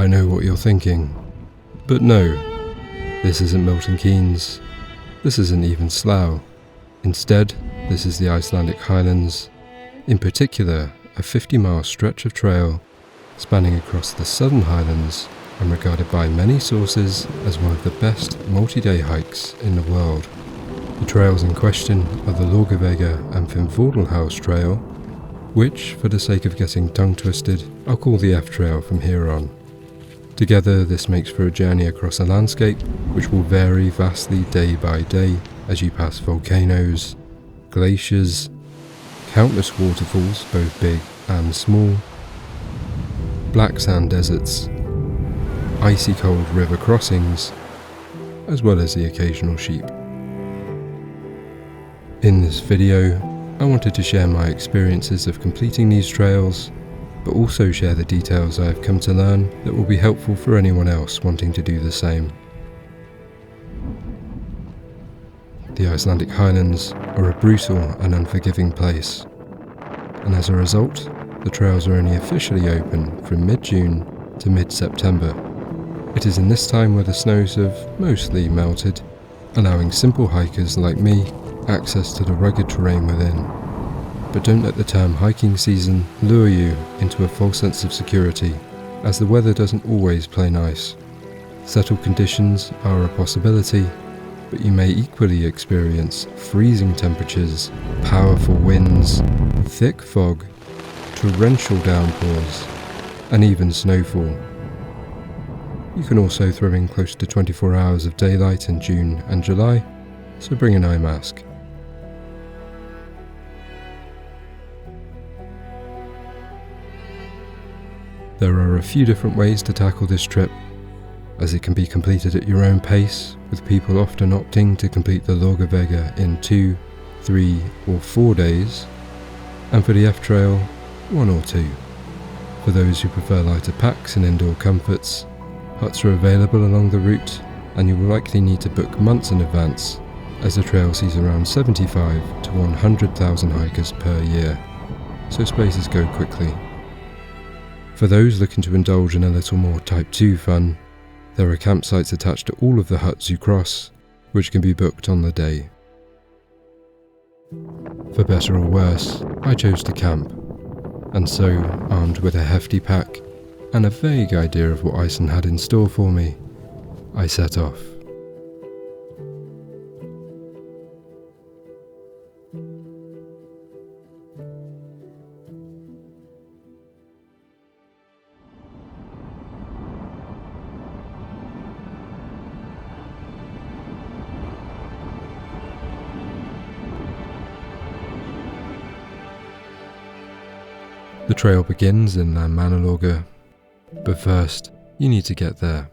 I know what you're thinking, but no, this isn't Milton Keynes, this isn't even Slough. Instead, this is the Icelandic Highlands, in particular a 50-mile stretch of trail spanning across the southern highlands and regarded by many sources as one of the best multi-day hikes in the world. The trails in question are the Laugavegur and Fimmvörðuháls trail, which, for the sake of getting tongue-twisted, I'll call the F trail from here on. Together, this makes for a journey across a landscape which will vary vastly day by day as you pass volcanoes, glaciers, countless waterfalls, both big and small, black sand deserts, icy cold river crossings, as well as the occasional sheep. In this video, I wanted to share my experiences of completing these trails, but also share the details I have come to learn that will be helpful for anyone else wanting to do the same. The Icelandic Highlands are a brutal and unforgiving place, and as a result, the trails are only officially open from mid-June to mid-September. It is in this time where the snows have mostly melted, allowing simple hikers like me access to the rugged terrain within. But don't let the term hiking season lure you into a false sense of security, as the weather doesn't always play nice. Settled conditions are a possibility, but you may equally experience freezing temperatures, powerful winds, thick fog, torrential downpours, and even snowfall. You can also throw in close to 24 hours of daylight in June and July, so bring an eye mask. There are a few different ways to tackle this trip, as it can be completed at your own pace, with people often opting to complete the Laugavegur in 2, 3 or 4 days, and for the F Trail, 1 or 2. For those who prefer lighter packs and indoor comforts, huts are available along the route, and you will likely need to book months in advance, as the trail sees around 75 to 100,000 hikers per year, so spaces go quickly. For those looking to indulge in a little more Type 2 fun, there are campsites attached to all of the huts you cross, which can be booked on the day. For better or worse, I chose to camp, and so, armed with a hefty pack and a vague idea of what Iceland had in store for me, I set off. The trail begins in Landmannalaugar, but first you need to get there.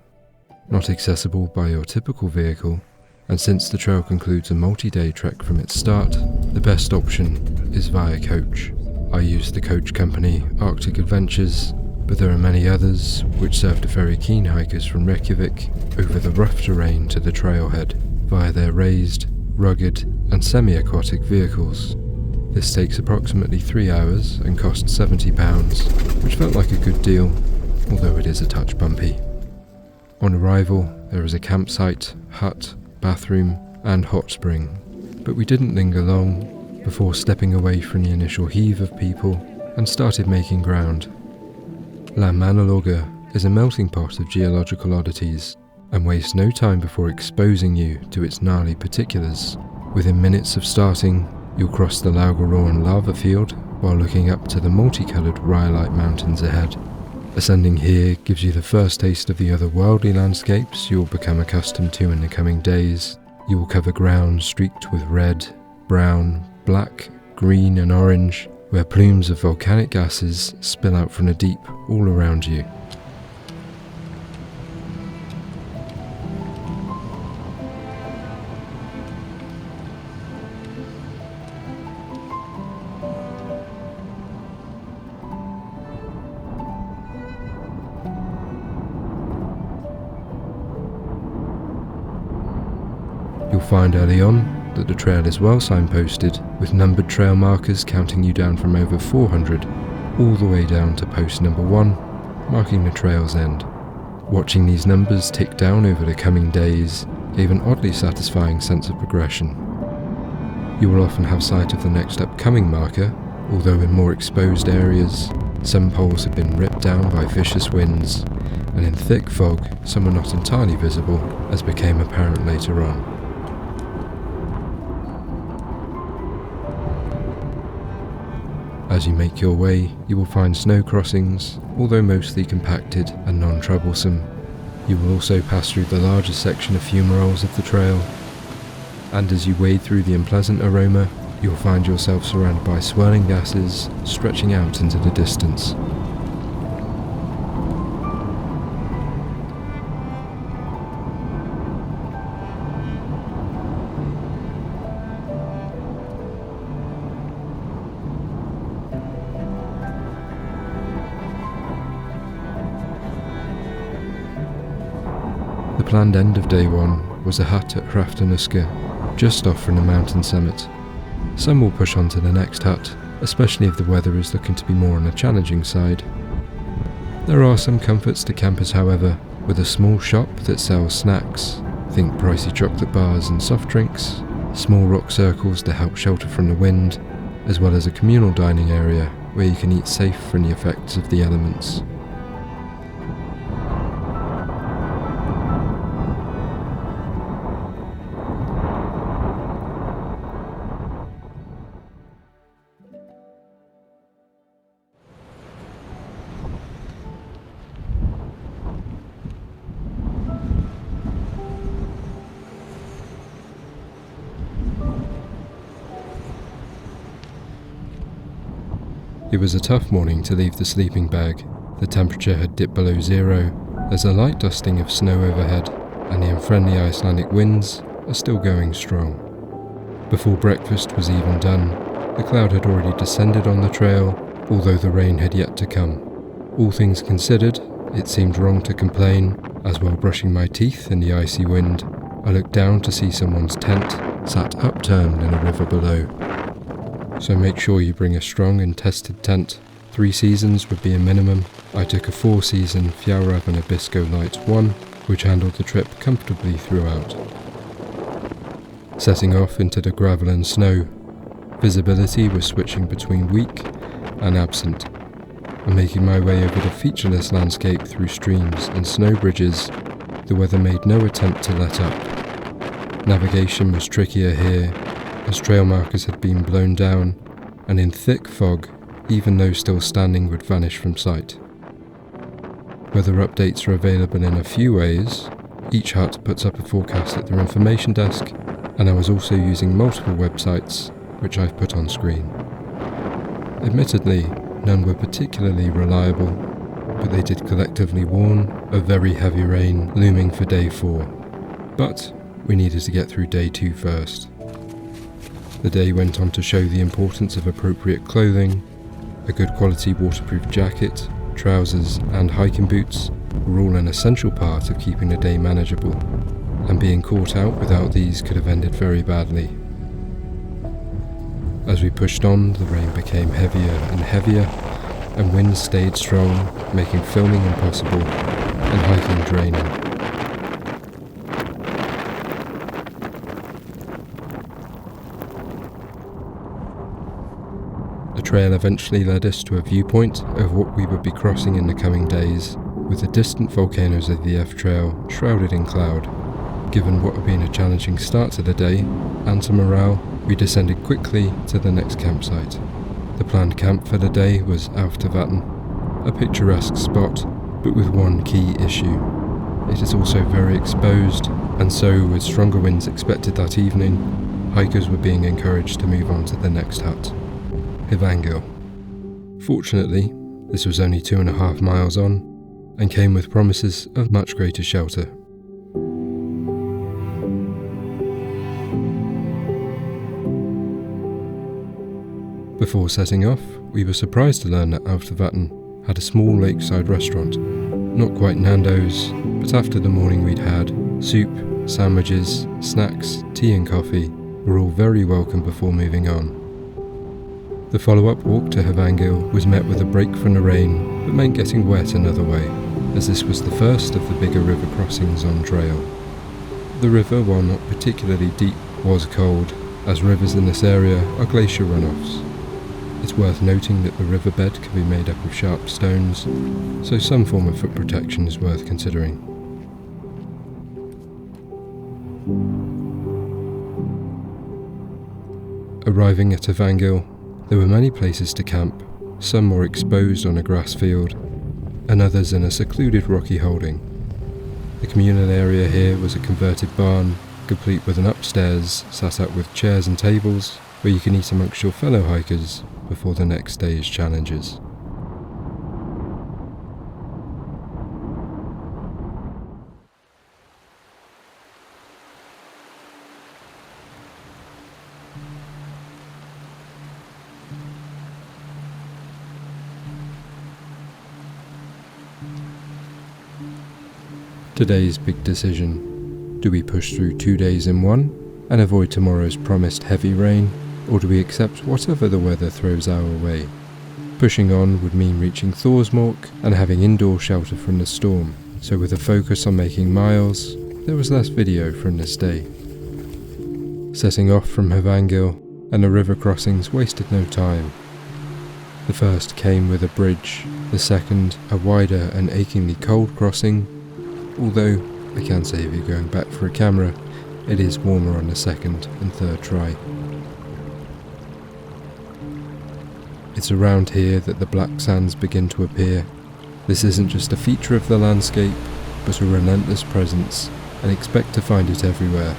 Not accessible by your typical vehicle, and since the trail concludes a multi-day trek from its start, the best option is via coach. I use the coach company Arctic Adventures, but there are many others which serve to ferry keen hikers from Reykjavik over the rough terrain to the trailhead via their raised, rugged and semi-aquatic vehicles. This takes approximately 3 hours and costs £70, which felt like a good deal, although it is a touch bumpy. On arrival, there is a campsite, hut, bathroom and hot spring, but we didn't linger long before stepping away from the initial heave of people and started making ground. Landmannalaugar is a melting pot of geological oddities and wastes no time before exposing you to its gnarly particulars. Within minutes of starting, you'll cross the Laugavegur lava field while looking up to the multicoloured rhyolite mountains ahead. Ascending here gives you the first taste of the otherworldly landscapes you'll become accustomed to in the coming days. You will cover ground streaked with red, brown, black, green and orange, where plumes of volcanic gases spill out from the deep all around you. You'll find early on that the trail is well signposted, with numbered trail markers counting you down from over 400 all the way down to post number 1, marking the trail's end. Watching these numbers tick down over the coming days gave an oddly satisfying sense of progression. You will often have sight of the next upcoming marker, although in more exposed areas, some poles have been ripped down by vicious winds, and in thick fog, some are not entirely visible, as became apparent later on. As you make your way, you will find snow crossings, although mostly compacted and non-troublesome. You will also pass through the largest section of fumaroles of the trail, and as you wade through the unpleasant aroma, you'll find yourself surrounded by swirling gases stretching out into the distance. The planned end of day one was a hut at Hraftanuska, just off from the mountain summit. Some will push on to the next hut, especially if the weather is looking to be more on the challenging side. There are some comforts to campers, however, with a small shop that sells snacks, think pricey chocolate bars and soft drinks, small rock circles to help shelter from the wind, as well as a communal dining area where you can eat safe from the effects of the elements. It was a tough morning to leave the sleeping bag. The temperature had dipped below zero, there's a light dusting of snow overhead, and the unfriendly Icelandic winds are still going strong. Before breakfast was even done, the cloud had already descended on the trail, although the rain had yet to come. All things considered, it seemed wrong to complain, as while brushing my teeth in the icy wind, I looked down to see someone's tent sat upturned in a river below. So make sure you bring a strong and tested tent. 3 seasons would be a minimum. I took a 4-season Fjallraven Abisko Light 1, which handled the trip comfortably throughout. Setting off into the gravel and snow, visibility was switching between weak and absent, and making my way over the featureless landscape through streams and snow bridges, the weather made no attempt to let up. Navigation was trickier here, as trail markers had been blown down, and in thick fog, even those still standing would vanish from sight. Weather updates are available in a few ways. Each hut puts up a forecast at their information desk, and I was also using multiple websites, which I've put on screen. Admittedly, none were particularly reliable, but they did collectively warn of very heavy rain looming for day 4. But we needed to get through day 2 first. The day went on to show the importance of appropriate clothing. A good quality waterproof jacket, trousers and hiking boots were all an essential part of keeping the day manageable, and being caught out without these could have ended very badly. As we pushed on, the rain became heavier and heavier, and winds stayed strong, making filming impossible and hiking draining. The trail eventually led us to a viewpoint of what we would be crossing in the coming days, with the distant volcanoes of the F Trail shrouded in cloud. Given what had been a challenging start to the day, and to morale, we descended quickly to the next campsite. The planned camp for the day was Laugavegur, a picturesque spot, but with one key issue. It is also very exposed, and so with stronger winds expected that evening, hikers were being encouraged to move on to the next hut, Laugavegur. Fortunately, this was only 2.5 miles on, and came with promises of much greater shelter. Before setting off, we were surprised to learn that Laugavegur had a small lakeside restaurant. Not quite Nando's, but after the morning we'd had, soup, sandwiches, snacks, tea and coffee were all very welcome before moving on. The follow-up walk to Laugavegur was met with a break from the rain, but meant getting wet another way, as this was the first of the bigger river crossings on trail. The river, while not particularly deep, was cold, as rivers in this area are glacier runoffs. It's worth noting that the riverbed can be made up of sharp stones, so some form of foot protection is worth considering. Arriving at Laugavegur, there were many places to camp, some more exposed on a grass field, and others in a secluded rocky holding. The communal area here was a converted barn, complete with an upstairs sat out with chairs and tables, where you can eat amongst your fellow hikers before the next day's challenges. Today's big decision. Do we push through 2 days in one and avoid tomorrow's promised heavy rain, or do we accept whatever the weather throws our way? Pushing on would mean reaching Thorsmork and having indoor shelter from the storm, so with a focus on making miles, there was less video from this day. Setting off from Laugavegur and the river crossings wasted no time. The first came with a bridge, the second a wider and achingly cold crossing, although I can say if you're going back for a camera, it is warmer on the second and third try. It's around here that the black sands begin to appear. This isn't just a feature of the landscape, but a relentless presence, and expect to find it everywhere.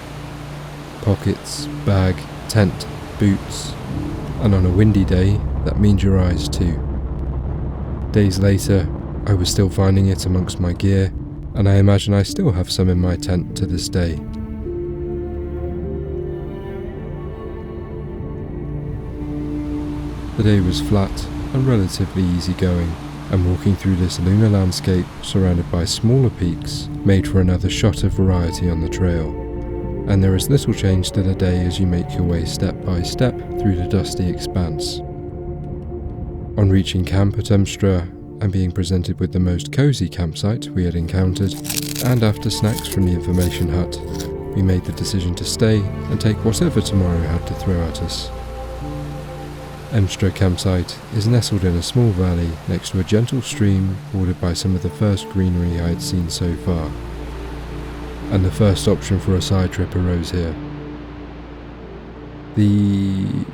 Pockets, bag, tent, boots, and on a windy day, that means your eyes too. Days later, I was still finding it amongst my gear, and I imagine I still have some in my tent to this day. The day was flat and relatively easygoing, and walking through this lunar landscape surrounded by smaller peaks made for another shot of variety on the trail. And there is little change to the day as you make your way step by step through the dusty expanse. On reaching camp at Umstra and being presented with the most cosy campsite we had encountered, and after snacks from the information hut, we made the decision to stay and take whatever tomorrow had to throw at us. Umstra campsite is nestled in a small valley next to a gentle stream bordered by some of the first greenery I had seen so far, and the first option for a side trip arose here. The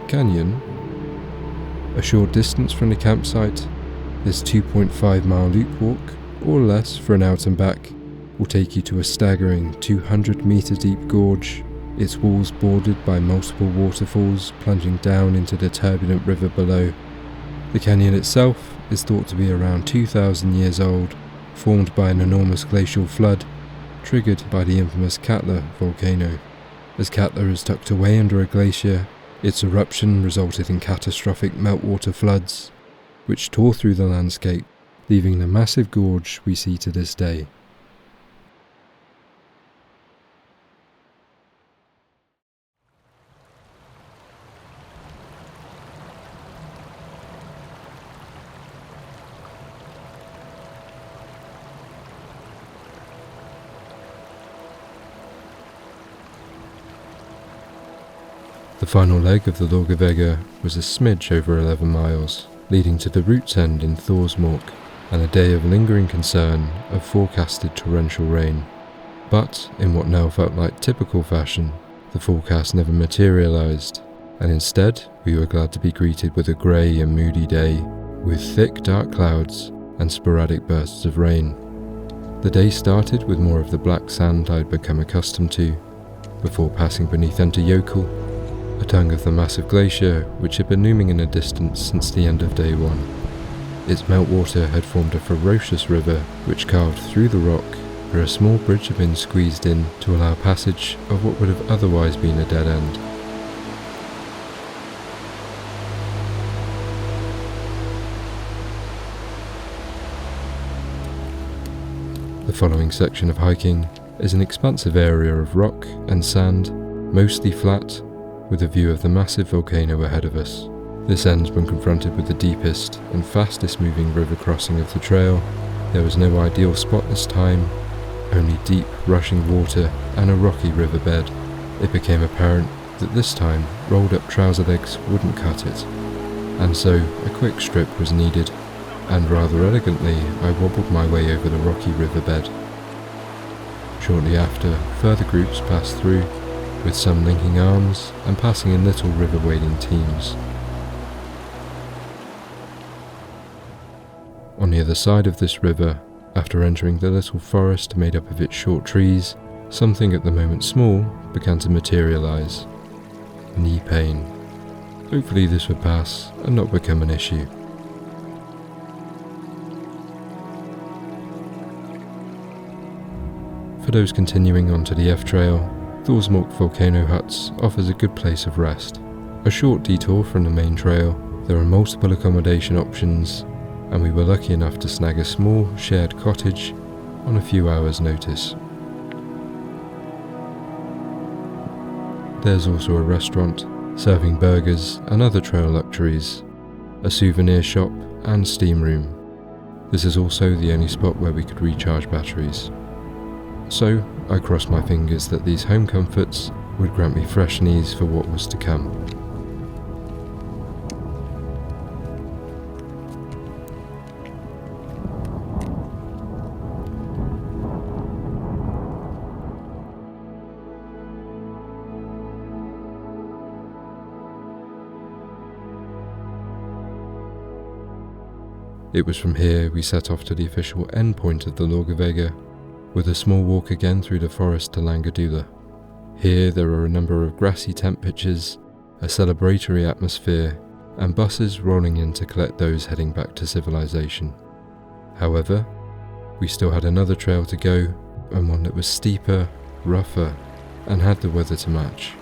canyon. A short distance from the campsite, this 2.5-mile loop walk, or less for an out and back, will take you to a staggering 200-metre deep gorge, its walls bordered by multiple waterfalls plunging down into the turbulent river below. The canyon itself is thought to be around 2,000 years old, formed by an enormous glacial flood, triggered by the infamous Katla volcano. As Katla is tucked away under a glacier, its eruption resulted in catastrophic meltwater floods, which tore through the landscape, leaving the massive gorge we see to this day. The final leg of the Laugavegur was a smidge over 11 miles, leading to the route's end in Thorsmork, and a day of lingering concern of forecasted torrential rain. But, in what now felt like typical fashion, the forecast never materialised, and instead we were glad to be greeted with a grey and moody day, with thick dark clouds and sporadic bursts of rain. The day started with more of the black sand I'd become accustomed to, before passing beneath Jökull, a tongue of the massive glacier which had been looming in the distance since the end of day one. Its meltwater had formed a ferocious river which carved through the rock where a small bridge had been squeezed in to allow passage of what would have otherwise been a dead end. The following section of hiking is an expansive area of rock and sand, mostly flat, with a view of the massive volcano ahead of us. This ends when confronted with the deepest and fastest moving river crossing of the trail, There was no ideal spot this time, only deep rushing water and a rocky riverbed. It became apparent that this time rolled up trouser legs wouldn't cut it, and so a quick strip was needed, and rather elegantly I wobbled my way over the rocky riverbed. Shortly after, further groups passed through, with some linking arms and passing in little river wading teams. On the other side of this river, after entering the little forest made up of its short trees, something at the moment small began to materialise. Knee pain. Hopefully this would pass and not become an issue. For those continuing onto the F Trail, Thorsmork volcano huts offers a good place of rest. A short detour from the main trail, there are multiple accommodation options, and we were lucky enough to snag a small shared cottage on a few hours' notice. There's also a restaurant serving burgers and other trail luxuries, a souvenir shop and steam room. This is also the only spot where we could recharge batteries. So I crossed my fingers that these home comforts would grant me fresh knees for what was to come. It was from here we set off to the official endpoint of the Laugavegur, with a small walk again through the forest to Landmannalaugar. Here there are a number of grassy tent pitches, a celebratory atmosphere, and buses rolling in to collect those heading back to civilization. However, we still had another trail to go, and one that was steeper, rougher, and had the weather to match.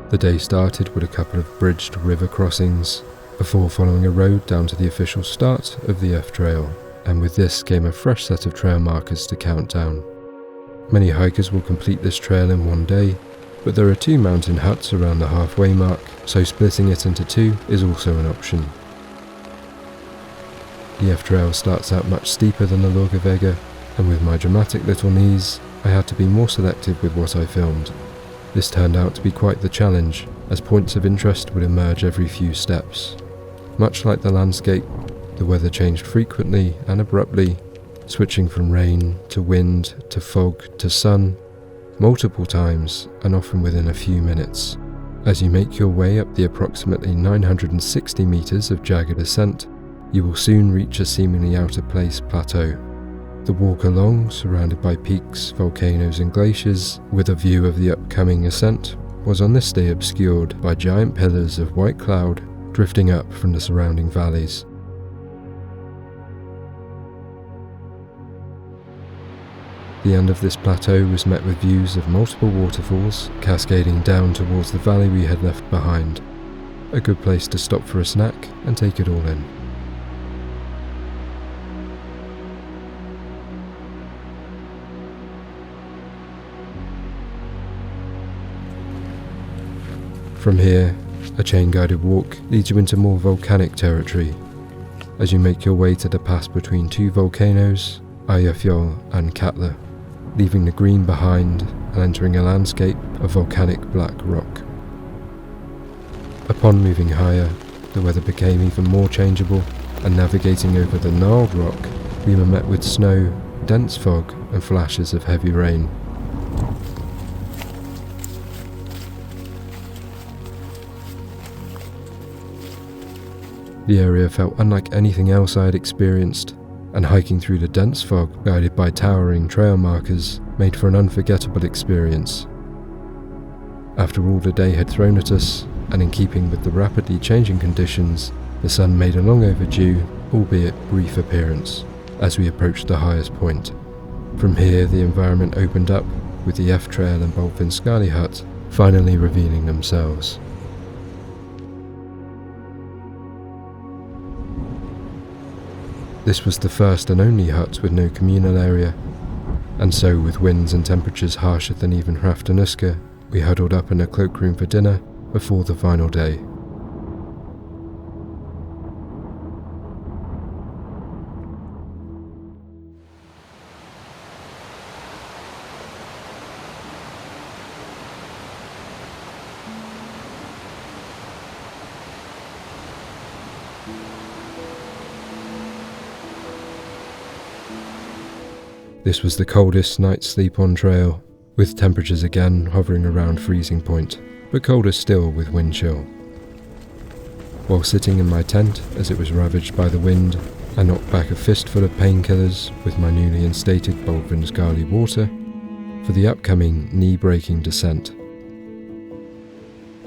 The day started with a couple of bridged river crossings, before following a road down to the official start of the F Trail, and with this came a fresh set of trail markers to count down. Many hikers will complete this trail in one day, but there are 2 mountain huts around the halfway mark, so splitting it into 2 is also an option. The F Trail starts out much steeper than the Laugavegur, and with my dramatic little knees, I had to be more selective with what I filmed. This turned out to be quite the challenge, as points of interest would emerge every few steps. Much like the landscape, the weather changed frequently and abruptly, switching from rain to wind to fog to sun, multiple times and often within a few minutes. As you make your way up the approximately 960 metres of jagged ascent, you will soon reach a seemingly out-of-place plateau. The walk along, surrounded by peaks, volcanoes and glaciers, with a view of the upcoming ascent, was on this day obscured by giant pillars of white cloud drifting up from the surrounding valleys. The end of this plateau was met with views of multiple waterfalls cascading down towards the valley we had left behind. A good place to stop for a snack and take it all in. From here, a chain-guided walk leads you into more volcanic territory, as you make your way to the pass between 2 volcanoes, Eyjafjall and Katla, leaving the green behind and entering a landscape of volcanic black rock. Upon moving higher, the weather became even more changeable, and navigating over the gnarled rock, we were met with snow, dense fog and flashes of heavy rain. The area felt unlike anything else I had experienced, and hiking through the dense fog, guided by towering trail markers, made for an unforgettable experience. After all the day had thrown at us, and in keeping with the rapidly changing conditions, the sun made a long overdue, albeit brief appearance, as we approached the highest point. From here the environment opened up, with the F Trail and Bolfinskali hut finally revealing themselves. This was the first and only hut with no communal area, and so with winds and temperatures harsher than even Hraftanuska, we huddled up in a cloakroom for dinner before the final day. This was the coldest night's sleep on trail, with temperatures again hovering around freezing point, but colder still with wind chill. While sitting in my tent as it was ravaged by the wind, I knocked back a fistful of painkillers with my newly instated Bolfinskali water for the upcoming knee-breaking descent.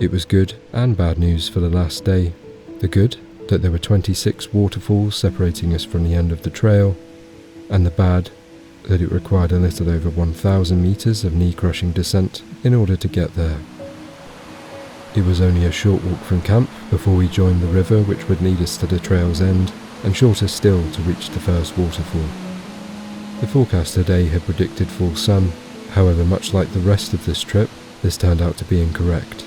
It was good and bad news for the last day. The good, that there were 26 waterfalls separating us from the end of the trail, and the bad, that it required a little over 1,000 meters of knee-crushing descent in order to get there. It was only a short walk from camp before we joined the river which would lead us to the trail's end, and shorter still to reach the first waterfall. The forecast today had predicted full sun, however much like the rest of this trip, this turned out to be incorrect.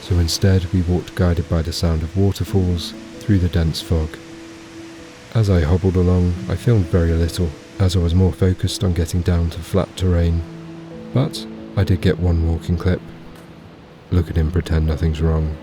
So instead we walked guided by the sound of waterfalls through the dense fog. As I hobbled along, I filmed very little, as I was more focused on getting down to flat terrain, but I did get one walking clip. Look at him pretend nothing's wrong.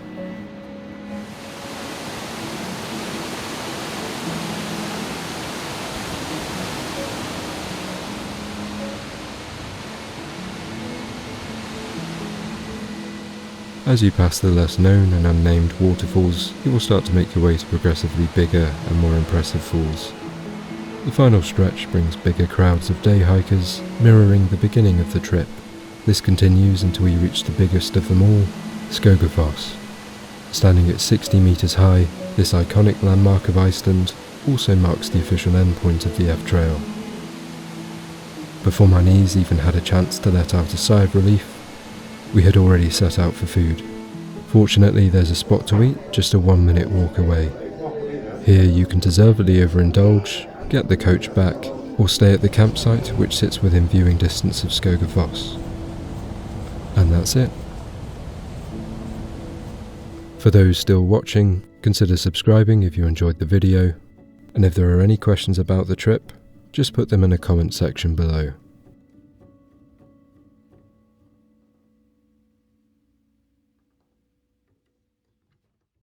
As you pass the less known and unnamed waterfalls, you will start to make your way to progressively bigger and more impressive falls. The final stretch brings bigger crowds of day hikers, mirroring the beginning of the trip. This continues until we reach the biggest of them all, Skogafoss. Standing at 60 meters high, this iconic landmark of Iceland also marks the official endpoint of the F Trail. Before my knees even had a chance to let out a sigh of relief, we had already set out for food. Fortunately, there's a spot to eat just a 1-minute walk away. Here you can deservedly overindulge, get the coach back, or stay at the campsite which sits within viewing distance of Skogafoss. And that's it. For those still watching, consider subscribing if you enjoyed the video, and if there are any questions about the trip, just put them in the comment section below.